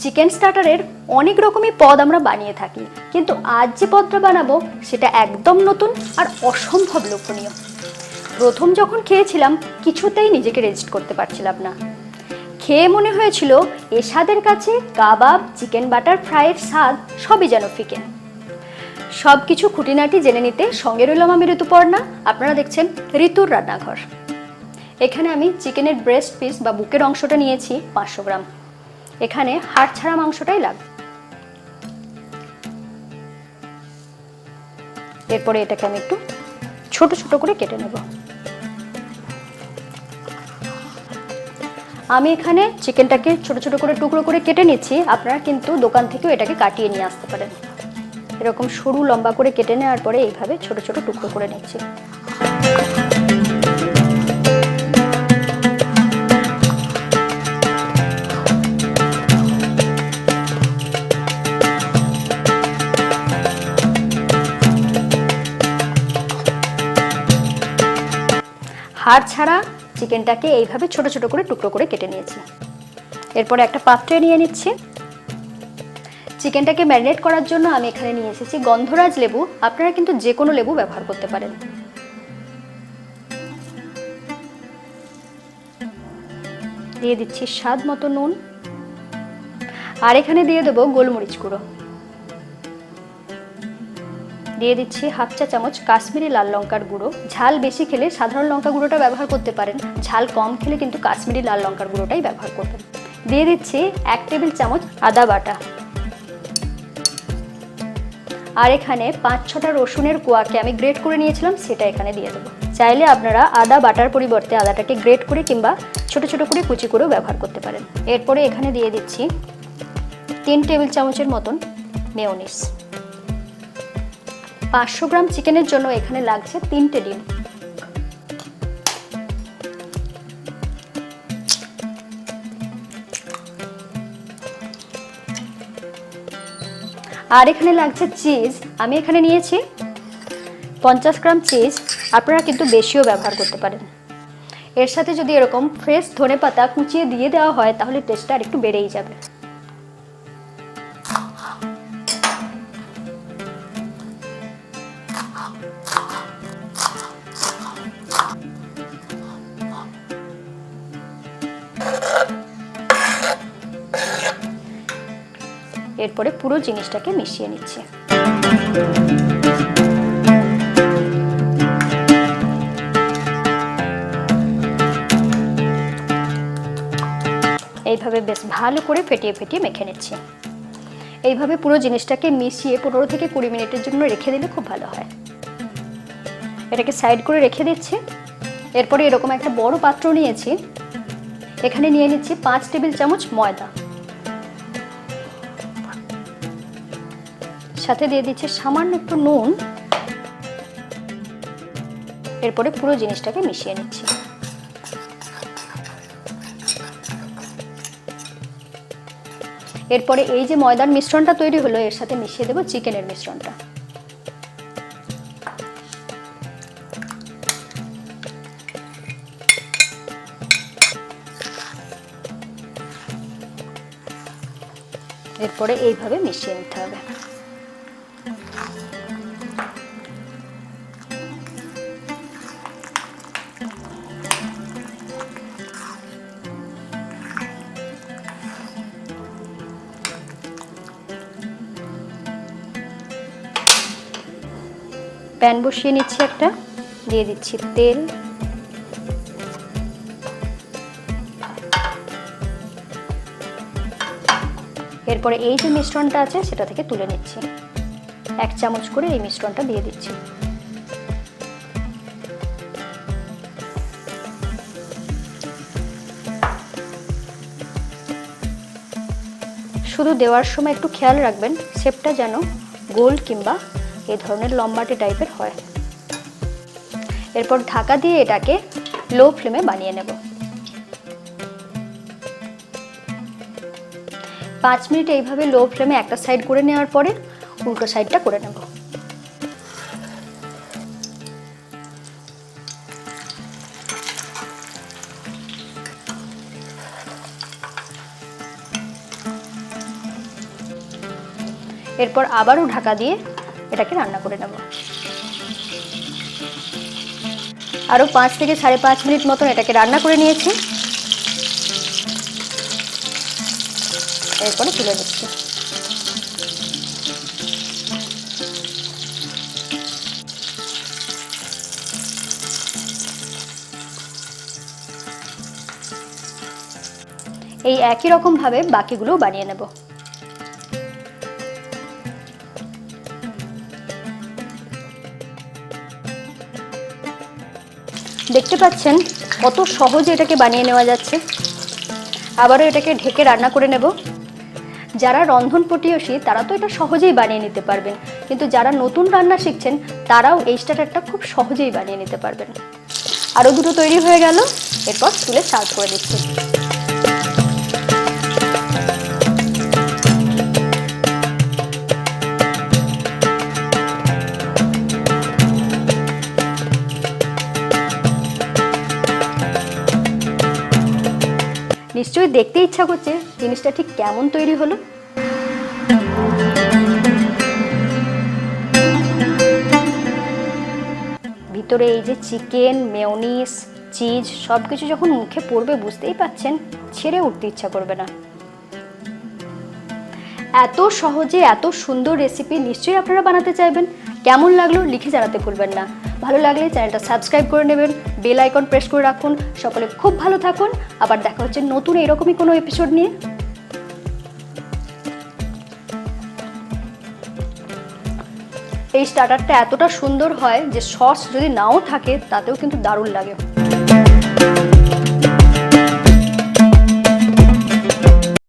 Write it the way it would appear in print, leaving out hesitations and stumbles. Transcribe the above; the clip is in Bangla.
চিকেন স্টার্টারের অনেক রকমই পদ আমরা বানিয়ে থাকি, কিন্তু আজ যে পদটা বানাবো সেটা একদম নতুন আর অসম্ভব লোভনীয়। প্রথম যখন খেয়েছিলাম কিছুতেই নিজেকে রেজিস্ট করতে পারছিলাম না। খেয়ে মনে হয়েছিল এ স্বাদের কাছে কাবাব, চিকেন বাটার ফ্রাইয়ের স্বাদ সবই যেন ফিকে। সব কিছু খুঁটিনাটি জেনে নিতে সঙ্গে রইলাম আমি ঋতুপর্ণা। আপনারা দেখছেন ঋতুর রান্নাঘর। এখানে আমি চিকেনের ব্রেস্ট পিস বা বুকের অংশটা নিয়েছি 500 গ্রাম। এখানে হাড় ছাড়া মাংসটাই লাগবে। এরপরে এটাকে আমি একটু ছোট ছোট করে কেটে নেব। আমি এখানে চিকেনটাকে ছোট ছোট করে টুকরো করে কেটে নিচ্ছি। আপনারা কিন্তু দোকান থেকেও এটাকে কাটিয়ে নিয়ে আসতে পারেন। এরকম সরু লম্বা করে কেটে নেওয়ার পরে এইভাবে ছোট ছোট টুকরো করে নিচ্ছি। হাড় ছাড়া চিকেনটাকে এইভাবে ছোট ছোট করে টুকরো করে কেটে নিয়েছি। এরপরে একটা পাত্রে নিয়ে নিচ্ছি। চিকেনটাকে ম্যারিনেট করার জন্য আমি এখানে নিয়ে এসেছি গন্ধরাজ লেবু। আপনারা কিন্তু যে কোনো লেবু ব্যবহার করতে পারেন। দিয়ে দিচ্ছি স্বাদ মতো নুন, আর এখানে দিয়ে দেবো গোলমরিচ গুঁড়ো। দিয়ে দিচ্ছি হাফ চা চামচ কাশ্মীরি লাল লঙ্কার গুঁড়ো। ঝাল বেশি খেলে সাধারণ লঙ্কা গুঁড়োটা ব্যবহার করতে পারেন, ঝাল কম খেলে কিন্তু কাশ্মীরি লাল লঙ্কার গুঁড়োটাই ব্যবহার করবেন। দিয়ে দিচ্ছি 1 টেবিল চামচ আদা বাটা, আর এখানে 5-6টা রসুনের কোয়াকে আমি গ্রেট করে নিয়েছিলাম, সেটা এখানে দিয়ে দেবো। চাইলে আপনারা আদা বাটার পরিবর্তে আদাটাকে গ্রেট করে কিংবা ছোট ছোট করে কুচি করেও ব্যবহার করতে পারেন। এরপরে এখানে দিয়ে দিচ্ছি 3 টেবিল চামচের মতন মেয়োনিজ। 500 গ্রাম চিকেনের জন্য এখানে লাগছে 3টে ডিম। আর এখানে লাগছে চিজ। আমি এখানে নিয়েছি 50 গ্রাম চিজ। আপনারা কিন্তু বেশিও ব্যবহার করতে পারেন। এর সাথে যদি এরকম ফ্রেশ ধনেপাতা কুচিয়ে দিয়ে দেওয়া হয় তাহলে টেস্টটা আর একটু বেড়েই যাবে। এরপরে পুরো জিনিসটাকে মিশিয়ে নিচ্ছি। এইভাবে বেশ ভালো করে ফেটিয়ে ফেটিয়ে মেখে নিচ্ছি। এইভাবে পুরো জিনিসটাকে মিশিয়ে 15 থেকে 20 মিনিটের জন্য রেখে দিলে খুব ভালো হয়। এটাকে সাইড করে রেখে দিচ্ছি। এরপরে এরকম একটা বড় পাত্র নিয়েছি। এখানে নিয়ে নিচ্ছি 5 টেবিল চামচ ময়দা, সাথে দিয়ে দিচ্ছি সামান্য একটু নুন। এরপরে পুরো জিনিসটাকে মিশিয়ে নিচ্ছি। এরপরে এই যে ময়দার মিশ্রণটা তৈরি হলো এর সাথে মিশিয়ে দেব চিকেনের মিশ্রণটা। এরপরে এইভাবে মিশিয়ে নিতে হবে। প্যান বসিয়ে নিচ্ছি একটা, দিয়ে দিচ্ছি তেল। এরপরে এই যে মিশ্রণটা আছে সেটা থেকে তুলে নিচ্ছি। 1 চামচ করে এই মিশ্রণটা দিয়ে দিচ্ছি। শুধু দেওয়ার সময় একটু খেয়াল রাখবেন শেপটা যেন গোল কিংবা এই ধরনের লম্বাটে টাইপের হয়। এরপর ঢাকা দিয়ে এটাকে লো ফ্লেমে বানিয়ে নেব। 5 মিনিট এইভাবে লো ফ্লেমে একটা সাইড করে নেওয়ার পরে উল্টো সাইডটা করে নেব। এরপর আবারও ঢাকা দিয়ে এটাকে রান্না করে নেব। আরও 5 থেকে 5.5 মিনিট মতন এটাকে রান্না করে নিয়েছি। এরপরে তুলে দিচ্ছি। এই একই রকম ভাবে বাকিগুলো বানিয়ে নেব। দেখতে পাচ্ছেন কত সহজে এটাকে বানিয়ে নেওয়া যাচ্ছে। আবারও এটাকে ঢেকে রান্না করে নেব। যারা রন্ধন পটীয়সী তারা তো এটা সহজেই বানিয়ে নিতে পারবেন, কিন্তু যারা নতুন রান্না শিখছেন তারাও এই স্টার্টারটা খুব সহজেই বানিয়ে নিতে পারবেন। আরও দুটো তৈরি হয়ে গেল, এরপর তুলে সার্ভ করে দিচ্ছি। নিশ্চয়ই দেখতে ইচ্ছা করছে জিনিসটা ঠিক কেমন তৈরি হলো। ভিতরে এই যে চিকেন, মেয়োনিজ, চিজ সবকিছু যখন মুখে পড়বে বুঝতেই পাচ্ছেন ছেড়ে উঠতে ইচ্ছা করবে না। এত সহজে এত সুন্দর রেসিপি নিশ্চয়ই আপনারা বানাতে চাইবেন। কেমন লাগলো লিখে জানাতে ভুলবেন না। ভালো লাগলে চ্যানেলটা সাবস্ক্রাইব করে নেবেন, বেল আইকন প্রেস করে রাখুন। সকলে খুব ভালো থাকুন। আবার দেখা হচ্ছে নতুন এরকমই কোনো এপিসোড নিয়ে। এই স্টার্টারটা এতটা সুন্দর হয় যে সস যদি নাও থাকে তাতেও কিন্তু দারুণ লাগে।